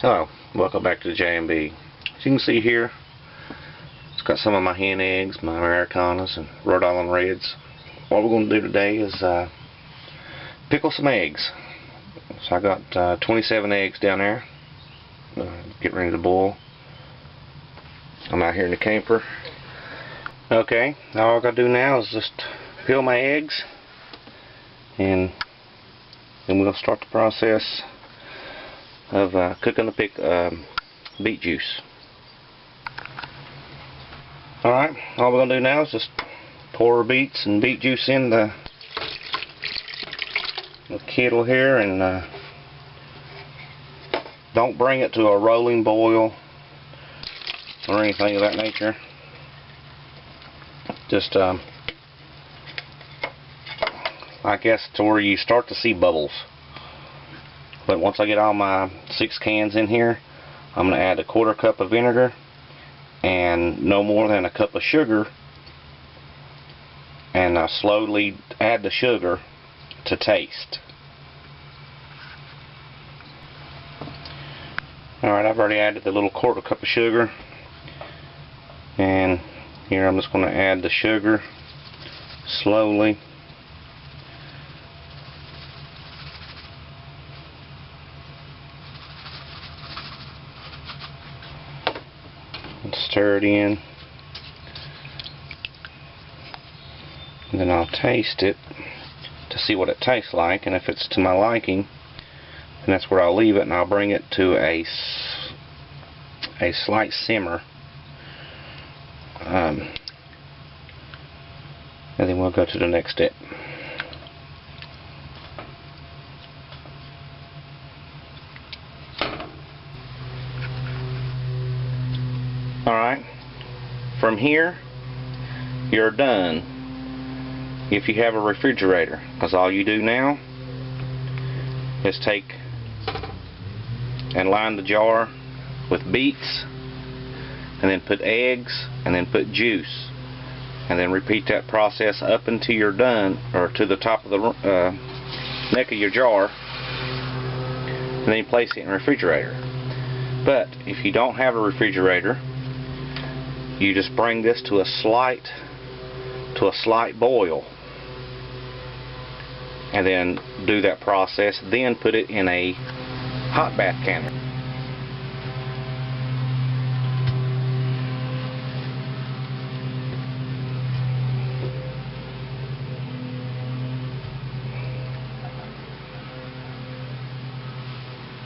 Hello, welcome back to J&B. As you can see here, it's got some of my hen eggs, my Americanas and Rhode Island Reds. What we're going to do today is pickle some eggs. So I got 27 eggs down there, getting ready to boil. I'm out here in the camper. Okay, all I got to do now is just peel my eggs, and then we'll start the process of cooking the beet juice. Alright, all we're going to do now is just pour beets and beet juice in the kettle here, and don't bring it to a rolling boil or anything of that nature. Just I guess to where you start to see bubbles. But once I get all my 6 cans in here, I'm going to add a 1/4 cup of vinegar and no more than a cup of sugar, and slowly add the sugar to taste. Alright, I've already added the little 1/4 cup of sugar, and here I'm just going to add the sugar slowly. Stir it in, and then I'll taste it to see what it tastes like, and if it's to my liking, then that's where I'll leave it, and I'll bring it to a slight simmer, and then we'll go to the next step. Alright, from here you're done if you have a refrigerator, because all you do now is take and line the jar with beets, and then put eggs, and then put juice, and then repeat that process up until you're done, or to the top of the neck of your jar, and then you place it in the refrigerator. But if you don't have a refrigerator, you just bring this to a slight boil, and then do that process, then put it in a hot bath canner.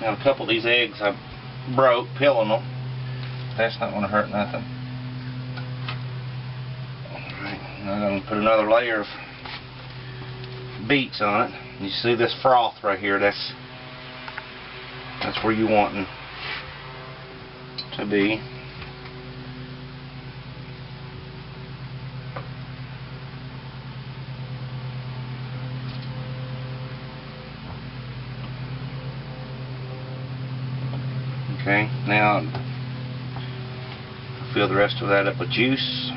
Now a couple of these eggs I broke peeling them. That's not going to hurt nothing. I'm going to put another layer of beets on it. You see this froth right here? That's where you want them to be. Okay, now fill the rest of that up with juice.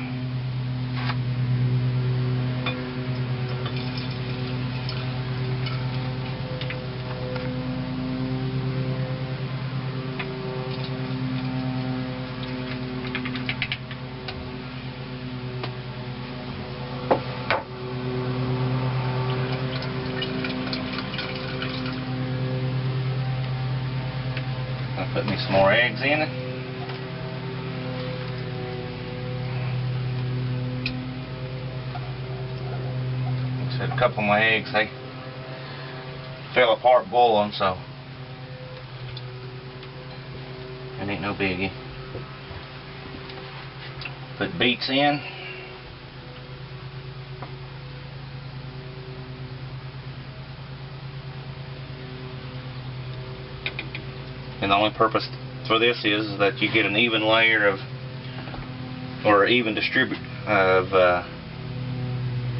I'll put me some more eggs in it. Like I said, a couple of my eggs, they fell apart boiling, so it ain't no biggie. Put beets in. And the only purpose for this is that you get an even layer of, or even distribute of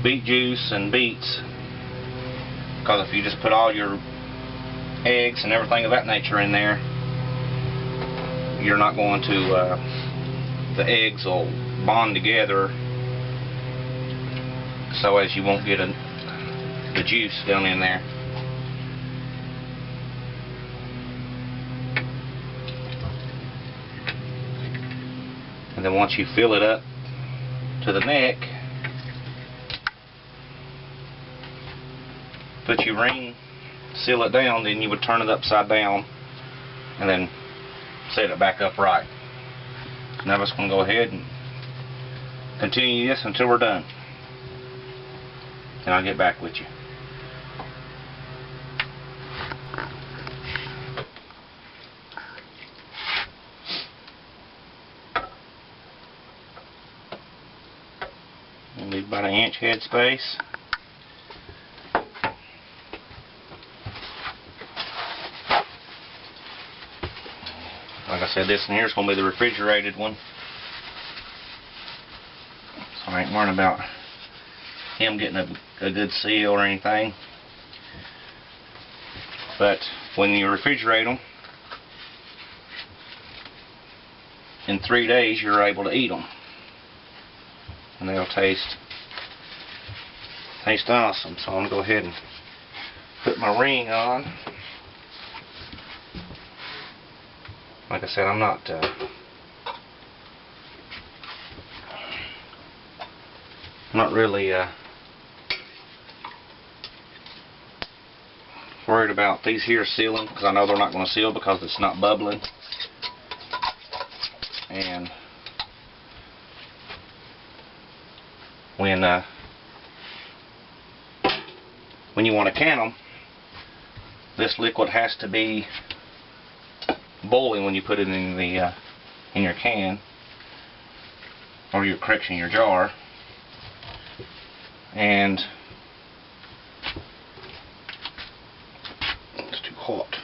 beet juice and beets. Because if you just put all your eggs and everything of that nature in there, you're not going to, the eggs will bond together, so as you won't get the juice down in there. And then once you fill it up to the neck, put your ring, seal it down, then you would turn it upside down and then set it back upright. Now I'm just going to go ahead and continue this until we're done. And I'll get back with you. Leave about an inch head space. Like I said, this one here is going to be the refrigerated one. So I ain't worrying about him getting a good seal or anything. But when you refrigerate them, in 3 days you're able to eat them. And they'll taste awesome. So I'm going to go ahead and put my ring on. Like I said, I'm not really worried about these here sealing, because I know they're not going to seal because it's not bubbling. And when you want to can them, this liquid has to be boiling when you put it in the in your can, or your jar. And it's too hot.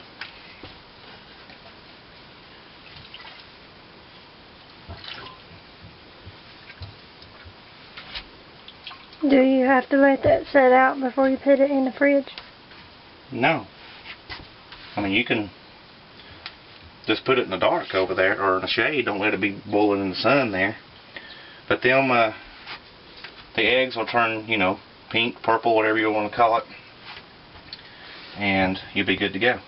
Do you have to let that set out before you put it in the fridge? No. I mean, you can just put it in the dark over there, or in the shade. Don't let it be boiling in the sun there. But them, the eggs will turn, pink, purple, whatever you want to call it, and you'll be good to go.